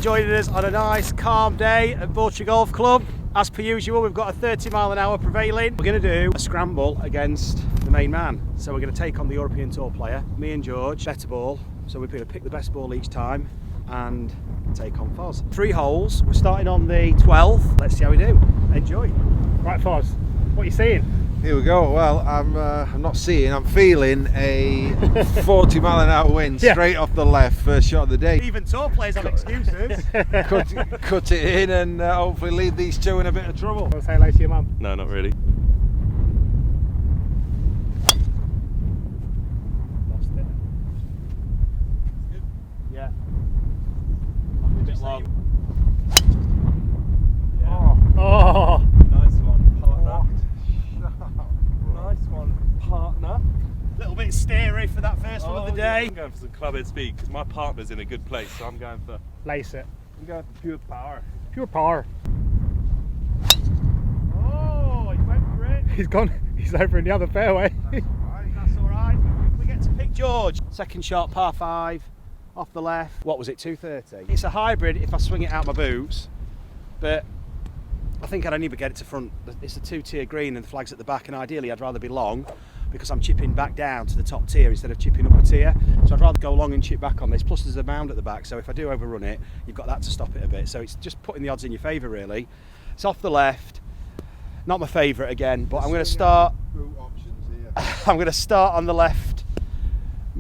you're joining us on a nice calm day at Borcher Golf Club. As per usual, we've got a 30 mile an hour prevailing. We're going to do a scramble against the main man. So we're going to take on the European Tour player, me and George, better ball. So we're going to pick the best ball each time and take on Foz. 3 holes, we're starting on the 12th. Let's see how we do. Enjoy. Right, Foz, what are you seeing? Here we go. Well, I'm not seeing, I'm feeling a 40 mile an hour wind straight off the left, first shot of the day. Even tour players have excuses. cut it in and hopefully leave these two in a bit of trouble. Want to say hello to your mum? No, not really. Lost it. Yeah. I'm a bit long. Yeah. Oh! Nice one, partner. Nice one, partner. A little bit steery for that first one of the day. I'm going for some clubhead speed because my partner's in a good place, so I'm going for Lace it. pure power. Pure power. Oh, he went for it. He's gone. He's over in the other fairway. That's all right. We get to pick George. Second shot, par 5, off the left. What was it, 230? It's a hybrid if I swing it out my boots, but I think I'd only get it to front. It's a 2-tier green and the flag's at the back, and ideally I'd rather be long because I'm chipping back down to the top tier instead of chipping up a tier. So I'd rather go long and chip back on this. Plus there's a mound at the back, so if I do overrun it, you've got that to stop it a bit. So it's just putting the odds in your favour really. It's off the left. Not my favourite again, but I'm going to start. I'm going to start on the left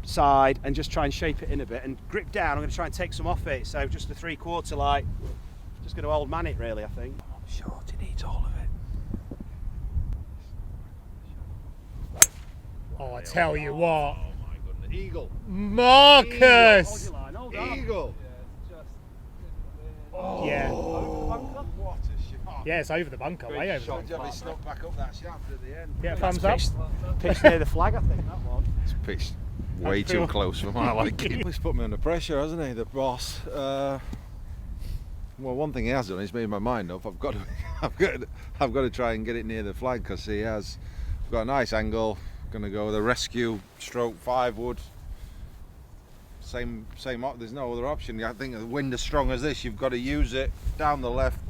side and just try and shape it in a bit and grip down. I'm going to try and take some off it. So just a 3/4 light. Just going to old man it really, I think. Short, he needs all of it. Oh, I tell you what. Oh my goodness. Eagle. Marcus! Hold your line, hold on. Eagle. Oh, Yeah. what a shot. Yeah, it's over the bunker, way over. Shot. He snuck back up that shaft at the end. Yeah, thumbs up. Pitched near the flag, I think, that one. It's pitched way too close for my liking. He's put me under pressure, hasn't he, the boss? Well, one thing he has done is made my mind up. I've got to try and get it near the flag because he has got a nice angle. Going to go with a rescue stroke 5 wood. Same. There's no other option. I think the wind as strong as this, you've got to use it down the left.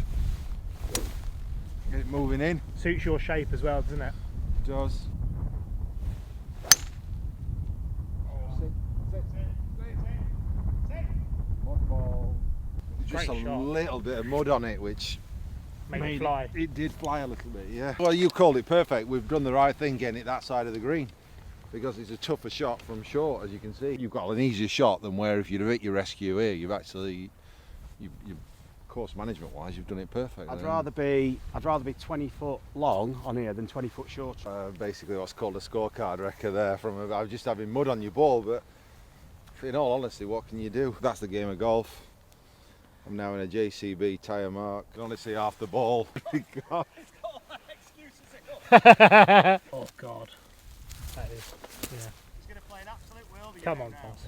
Get it moving in. Suits your shape as well, doesn't it? It does. Mud ball. Just Great a shot. little bit of mud on it, which Made it fly. It did fly a little bit, yeah. Well, you called it perfect. We've done the right thing getting it that side of the green because it's a tougher shot from short, as you can see. You've got an easier shot than where if you'd have hit your rescue here, you've actually, course management wise, you've done it perfect. I'd rather be 20 foot long on here than 20 foot short. Basically, what's called a scorecard wrecker there. From I was just having mud on your ball, but in all honesty, what can you do? That's the game of golf. I'm now in a JCB tyre mark. I can only see half the ball. It's got all that excuses it up. Oh God, that is. Yeah. He's going to play an absolute world. Come on, Foz.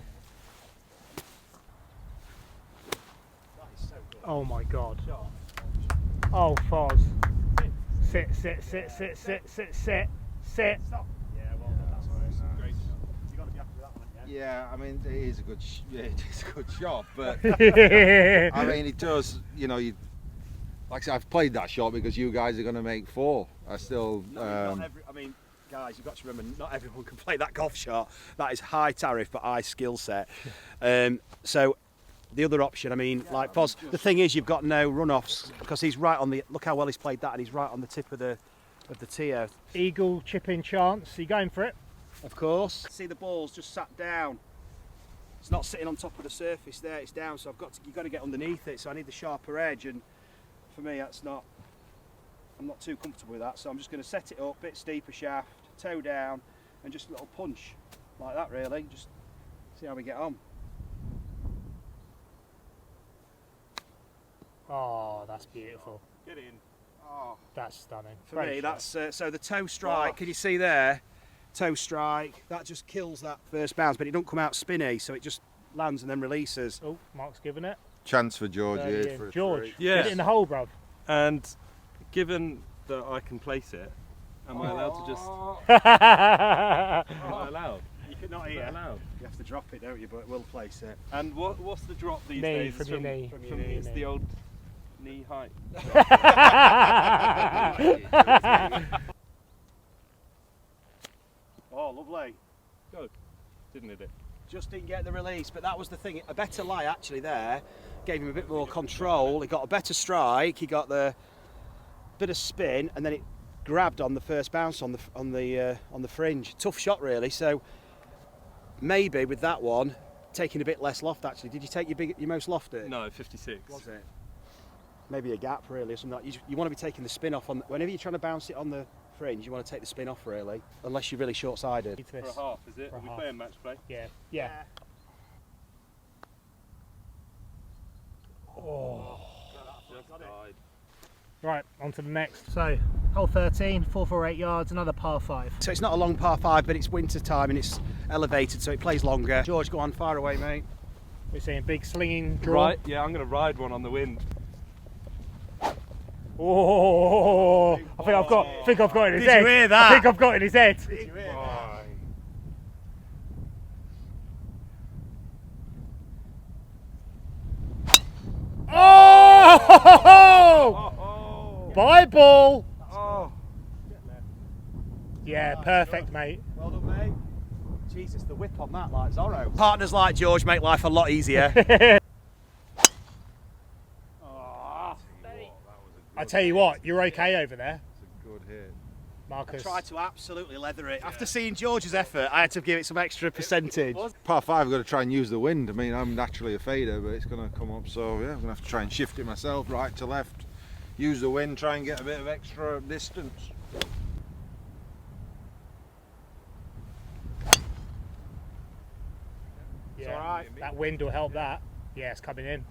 That is so good. Oh my God. Shot. Oh, Foz. Sit. Sit. Stop. Yeah, well, that's great. You've got to be happy with that one, yeah? Yeah, I mean, it is a good, it is a good shot, but I mean, it does. You know, like I said, I've played that shot because you guys are going to make 4. I still. Not every, I mean, guys, you've got to remember, not everyone can play that golf shot. That is high tariff, but high skill set. So the other option, I mean, like Foz, the thing is, you've got no runoffs because he's right on the. Look how well he's played that, and he's right on the tip of the tier. Eagle chipping chance. Are you going for it? Of course. See, the ball's just sat down. It's not sitting on top of the surface there. It's down, so you've got to get underneath it. So I need the sharper edge, and for me, I'm not too comfortable with that. So I'm just going to set it up, bit steeper shaft, toe down, and just a little punch like that. Really, just see how we get on. Oh, that's beautiful. Get in. Oh, That's stunning. For Great me, shot. that's so the toe strike. Can you see there? Toe strike. That just kills that first bounce, but it don't come out spinny, so it just lands and then releases. Oh, Mark's giving it. chance for George here. Yeah. For a George, three. Yes. get it in the hole, bruv. And given that I can place it, am I allowed to just? Oh. Am I allowed? Keep it not Is here. that allowed? You have to drop it, don't you? But it will place it. And what's the drop these Knee, days? from your knee. From From your your it's knee. the old knee height. Oh, lovely. Good, didn't it? Just didn't get the release, but that was the thing. A better lie actually there gave him a bit more control. He got a better strike. He got the bit of spin, and then it grabbed on the first bounce on the fringe. Tough shot, really. So maybe with that one, taking a bit less loft. Actually, did you take your most lofted? No, 56. Was it? Maybe a gap, really, or something. You want to be taking the spin off on whenever you're trying to bounce it on the fringe. You want to take the spin off, really, unless you're really short-sided. Need For a this. half, is it? For a Are we half. playing match play? Yeah. Yeah. Oh. Just died. Right, on to the next. So, hole 13, 448 yards, another par 5. So it's not a long par 5, but it's winter time and it's elevated, so it plays longer. George, go on, fire away, mate. We're seeing big slinging draw. Right, yeah, I'm going to ride one on the wind. Oh, I think I've got it in his Did head. you hear that? I think I've got it in his head. Oh! Oh, Bye ball. oh. Yeah, perfect, mate. Well done, mate. Jesus, the whip on that, like Zorro. Partners like George make life a lot easier. I tell you what, you're okay over there, It's a good hit. Marcus. Tried to absolutely leather it. After seeing George's effort, I had to give it some extra percentage. Par 5, I've got to try and use the wind. I mean, I'm naturally a fader, but it's going to come up, so yeah, I'm going to have to try and shift it myself, right to left. Use the wind, try and get a bit of extra distance. Yeah, all right. that wind will help that. Yeah, it's coming in.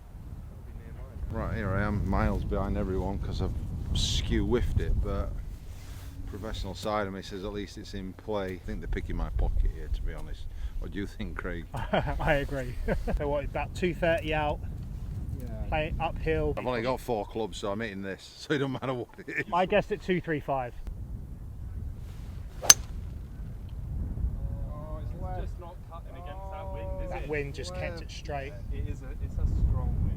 Right, here I am, miles behind everyone because I've skew whiffed it, but professional side of me says at least it's in play. I think they're picking my pocket here, to be honest. What do you think, Craig? I agree. So what, about 230 out, play uphill. I've only got 4 clubs, so I'm hitting this, so it don't matter what it is. I guessed at 235. Oh, it's just not cutting against that wind, is That it? wind just kept it straight. It's a strong wind.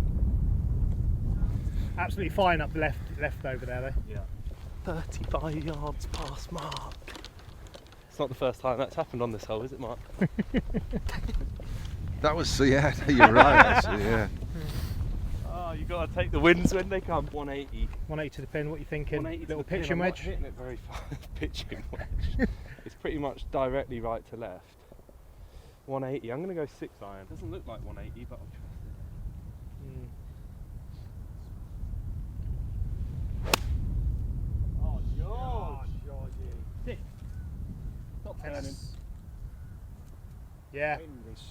Absolutely fine up left over there though. Yeah. 35 yards past mark. It's not the first time that's happened on this hole, is it, Mark? That was, yeah, you're right, actually, yeah. Oh, you got to take the winds when they come. 180. 180 to the pin, what are you thinking? 180 to Little the pin. pitching I'm not wedge? hitting it very far. Pitching wedge. It's pretty much directly right to left. 180. I'm going to go 6 iron. Doesn't look like 180, but I'll trust it. Oh, George. Not turning. Yeah,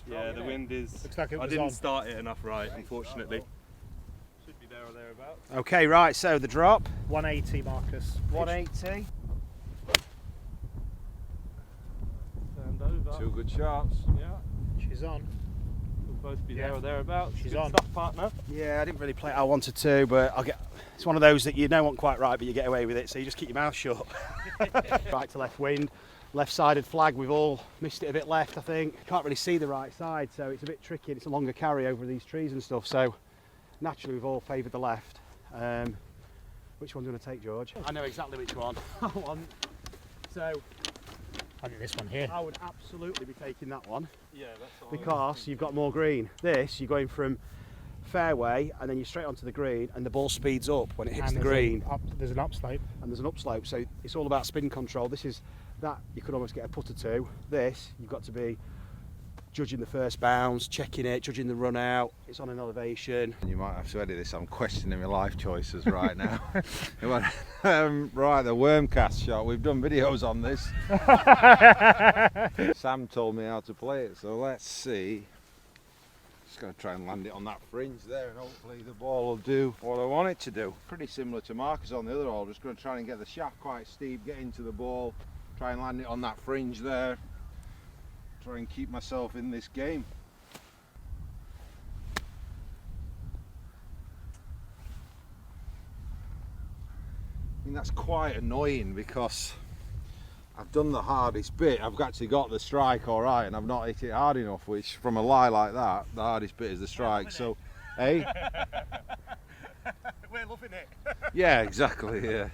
Yeah, the wind is. looks like it I was didn't on. start it enough right, unfortunately. Should be there or thereabouts. Okay, right, so the drop. 180, Marcus. 180. Turned over. 2 good shots. Yeah, She's on. we'll both be Yeah. there or thereabouts. She's Good on. stuff, partner. Yeah, I didn't really play it. I wanted to, but it's one of those that you know aren't quite right, but you get away with it, so you just keep your mouth shut. Right to left wind, left-sided flag. We've all missed it a bit left, I think. Can't really see the right side, so it's a bit tricky. It's a longer carry over these trees and stuff, so naturally we've all favoured the left. Which one do you want to take, George? I know exactly which one I want. So I think this one here. I would absolutely be taking that one Yeah, that's what because you've got more green. This, you're going from fairway and then you're straight onto the green and the ball speeds up when it hits And the green. There's an upslope. And there's an upslope, so it's all about spin control. This is that you could almost get a putter to. This, you've got to be judging the first bounce, checking it, judging the run out. It's on an elevation. You might have to edit this, I'm questioning my life choices right now. Right, the worm cast shot, we've done videos on this. Sam told me how to play it, so let's see. Just going to try and land it on that fringe there and hopefully the ball will do what I want it to do. Pretty similar to Marcus on the other hole, just going to try and get the shaft quite steep, get into the ball, try and land it on that fringe there. Try and keep myself in this game. I mean, that's quite annoying because I've done the hardest bit. I've actually got the strike all right, and I've not hit it hard enough, which from a lie like that, the hardest bit is the strike. So, hey? We're loving it. Yeah, exactly, yeah.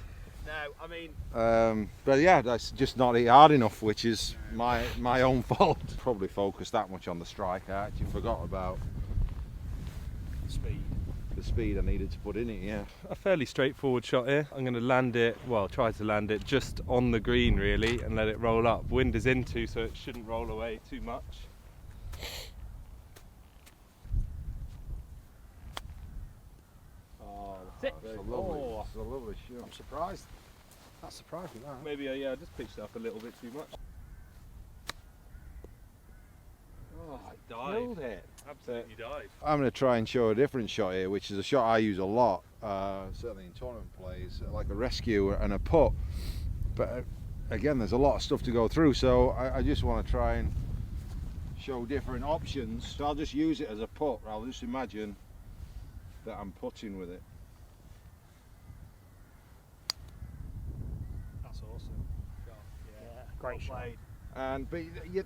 No, I mean... But yeah, that's just not hit hard enough, which is my own fault. Probably focused that much on the strike, I actually forgot about Speed. the speed I needed to put in it, yeah. A fairly straightforward shot here. I'm going to land it, well, try to land it just on the green really and let it roll up. Wind is into, so it shouldn't roll away too much. Oh, It's a lovely shot. I'm surprised. That's surprising, that. Maybe I just pitched it up a little bit too much. Oh, I killed it. Absolutely dived. I'm going to try and show a different shot here, which is a shot I use a lot, certainly in tournament plays, like a rescue and a putt. But again, there's a lot of stuff to go through, so I just want to try and show different options. So I'll just use it as a putt. I'll just imagine that I'm putting with it. That's awesome. Yeah, great shot. Played. But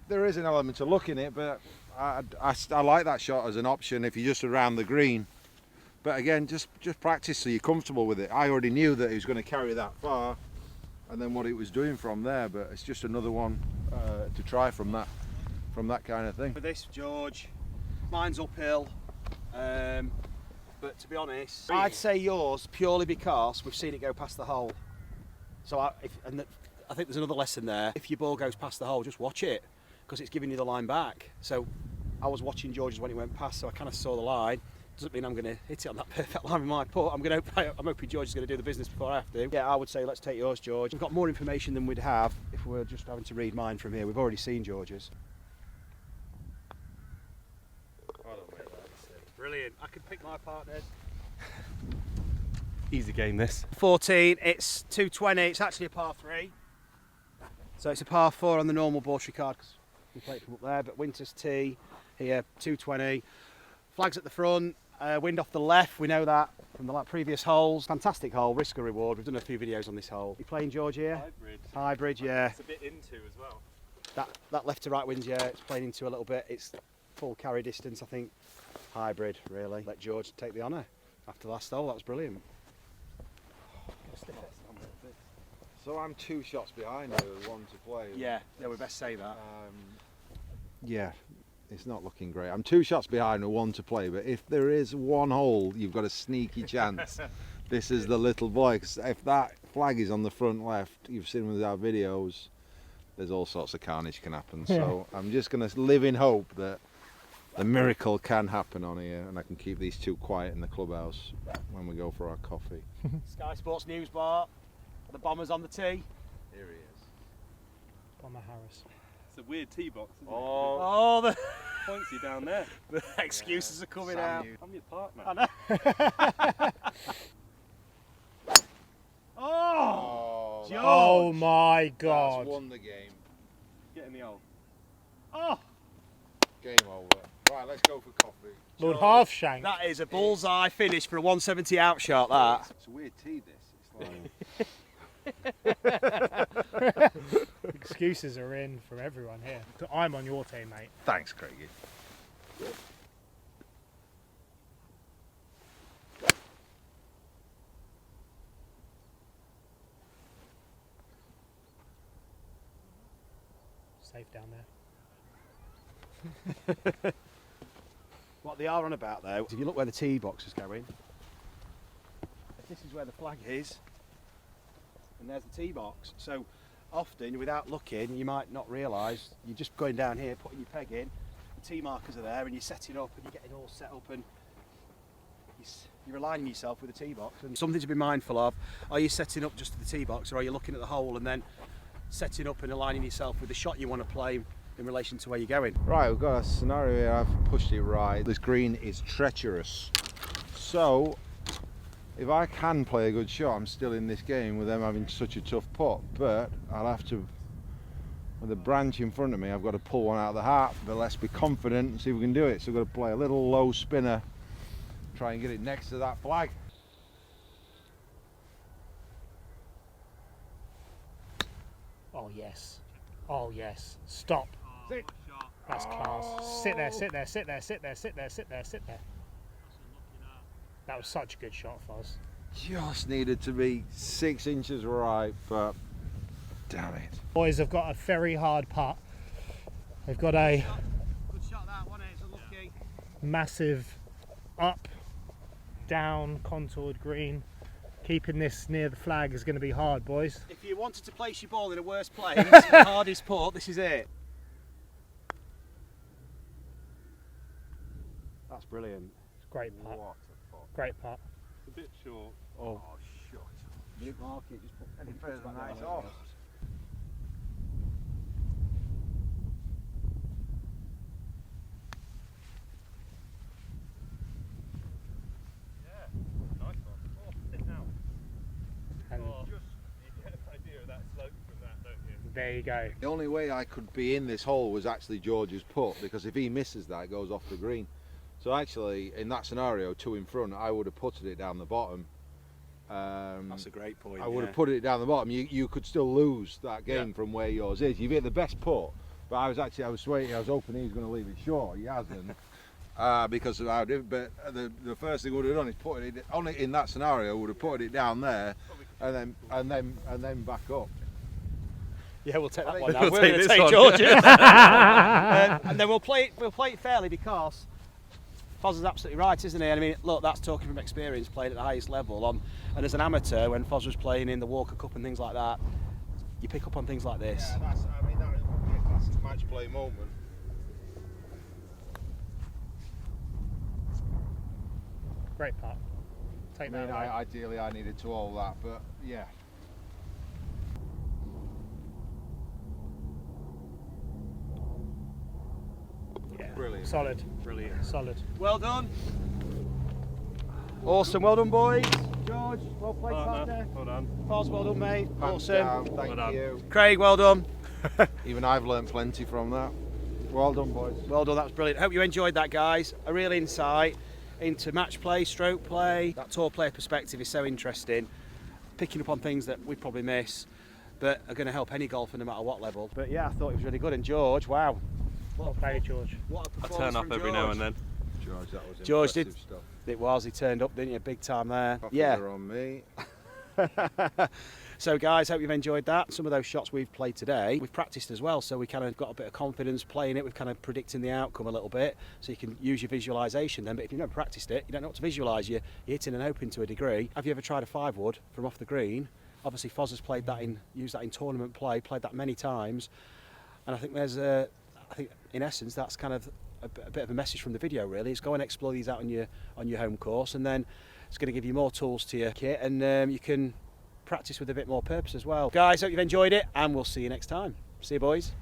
there is an element to looking it, but I like that shot as an option if you're just around the green. But again, just practice so you're comfortable with it. I already knew that he was going to carry that far, and then what it was doing from there. But it's just another one to try from that kind of thing. For this, George, mine's uphill. But to be honest, I'd say yours purely because we've seen it go past the hole. So I think there's another lesson there. If your ball goes past the hole, just watch it, because it's giving you the line back. So I was watching George's when it went past, so I kind of saw the line. Doesn't mean I'm going to hit it on that perfect line with my putt. I'm hoping George is going to do the business before I have to. Yeah, I would say let's take yours, George. We've got more information than we'd have if we were just having to read mine from here. We've already seen George's. Brilliant. I can pick my partners. Easy game this. 14, it's 220, it's actually a par 3. So it's a par 4 on the normal Bortry card because we play it from up there, but Winter's tee here, 220. Flags at the front, wind off the left, we know that from the previous holes. Fantastic hole, risk or reward. We've done a few videos on this hole. You playing George here? Hybrid. Hybrid, yeah. It's a bit into as well. That left to right wind, yeah, it's playing into a little bit. It's full carry distance, I think. Hybrid, really. Let George take the honour after the last hole, that was brilliant. So I'm 2 shots behind you, 1 to play. Yeah, we best say that. Yeah, it's not looking great. I'm 2 shots behind with 1 to play, but if there is one hole, you've got a sneaky chance. This is the little boy, 'cause if that flag is on the front left, you've seen with our videos, there's all sorts of carnage can happen. So I'm just going to live in hope that the miracle can happen on here, and I can keep these 2 quiet in the clubhouse when we go for our coffee. Sky Sports News Bar, the Bombers on the tee. Here he is. Bomber Harris. It's a weird tee box, isn't Oh, the it? Points you down there. excuses are coming out. I'm your partner. I know. Oh, George. Oh my God. That's won the game. Get in the hole. Oh, Game over. Right, let's go for coffee. Lord Halfshank. that is a bullseye finish for a 170 out shot, that. It's a weird tee, this. It's like... Excuses are in from everyone here. I'm on your team, mate. Thanks, Craigie. Safe down there. What they are on about though, if you look where the tee box is going, if this is where the flag is, and there's the tee box. So often, without looking, you might not realise you're just going down here, putting your peg in, the tee markers are there, and you're setting up, and you're getting all set up, and you're aligning yourself with the tee box. And something to be mindful of: are you setting up just to the tee box, or are you looking at the hole and then setting up and aligning yourself with the shot you want to play in relation to where you're going? Right, we've got a scenario here. I've pushed it right. This green is treacherous. So, if I can play a good shot, I'm still in this game with them having such a tough putt. But I'll have to, with the branch in front of me, I've got to pull one out of the hat. But let's be confident and see if we can do it. So we've got to play a little low spinner, try and get it next to that flag. Oh, Oh yes. Oh yes. Stop. Sit. That's class. Sit there, sit there, sit there, sit there, sit there, sit there, sit there. That was such a good shot, Foz. Just needed to be 6 inches right, but damn it. Boys have got a very hard putt. They've got a Good shot that, wasn't it? It's unlucky. massive up, down, contoured green. Keeping this near the flag is going to be hard, boys. If you wanted to place your ball in a worse place, the hardest putt, this is it. That's brilliant. Great putt. What a pot. Great putt. It's a bit short. Oh, shut. You mark it, just put any further than that, it's off. Yeah, nice one. Oh, sit now. And Oh, you get an idea of that slope from that, don't you? there you go. The only way I could be in this hole was actually George's putt, because if he misses that, it goes off the green. So actually, in that scenario, 2 in front, I would have putted it down the bottom. that's a great point. I would have put it down the bottom. You could still lose that game from where yours is. You've hit the best putt, but I was waiting. I was hoping he was going to leave it short. He hasn't, because of how. But the first thing I would have done is put it only in that scenario. Would have put it down there, and then back up. Yeah, we'll take that think one now. we'll We're take going to this take one. George's. And then we'll play it fairly, because Foz is absolutely right, isn't he? And I mean, look, that's talking from experience, playing at the highest level. And as an amateur, when Foz was playing in the Walker Cup and things like that, you pick up on things like this. Yeah, that would be a classic match play moment. Great putt. Take that away. Ideally, I needed to hold that, but yeah. Yeah. Brilliant. Solid. Brilliant. Solid. Well done. Awesome. Well done, boys. George, well played, partner. Well done. Foz, well done, mate. Hands Awesome. down, thank Well done. you. Craig, well done. Even I've learned plenty from that. Well done, boys. Well done, that was brilliant. Hope you enjoyed that, guys. A real insight into match play, stroke play. That tour player perspective is so interesting. Picking up on things that we probably miss, but are going to help any golfer no matter what level. But yeah, I thought it was really good. And George, wow. Well played, George. What a I performance turn up from every now and then. George, that was George did. impressive stuff. It was, he turned up, didn't you? Big time there. Coffees Yeah. are on me. So guys, hope you've enjoyed that. Some of those shots we've played today, we've practiced as well, so we kind of got a bit of confidence playing it. We've kind of predicting the outcome a little bit, so you can use your visualisation then. But if you've never practiced it, you don't know what to visualise. You're hitting and hoping to a degree. Have you ever tried a 5-wood from off the green? Obviously Foz has played that used that in tournament play, played that many times, and I think I think in essence that's kind of a bit of a message from the video really. Is go and explore these out on your home course, and then it's going to give you more tools to your kit, and you can practice with a bit more purpose as well. Guys, hope you've enjoyed it, and we'll see you next time. See you, boys.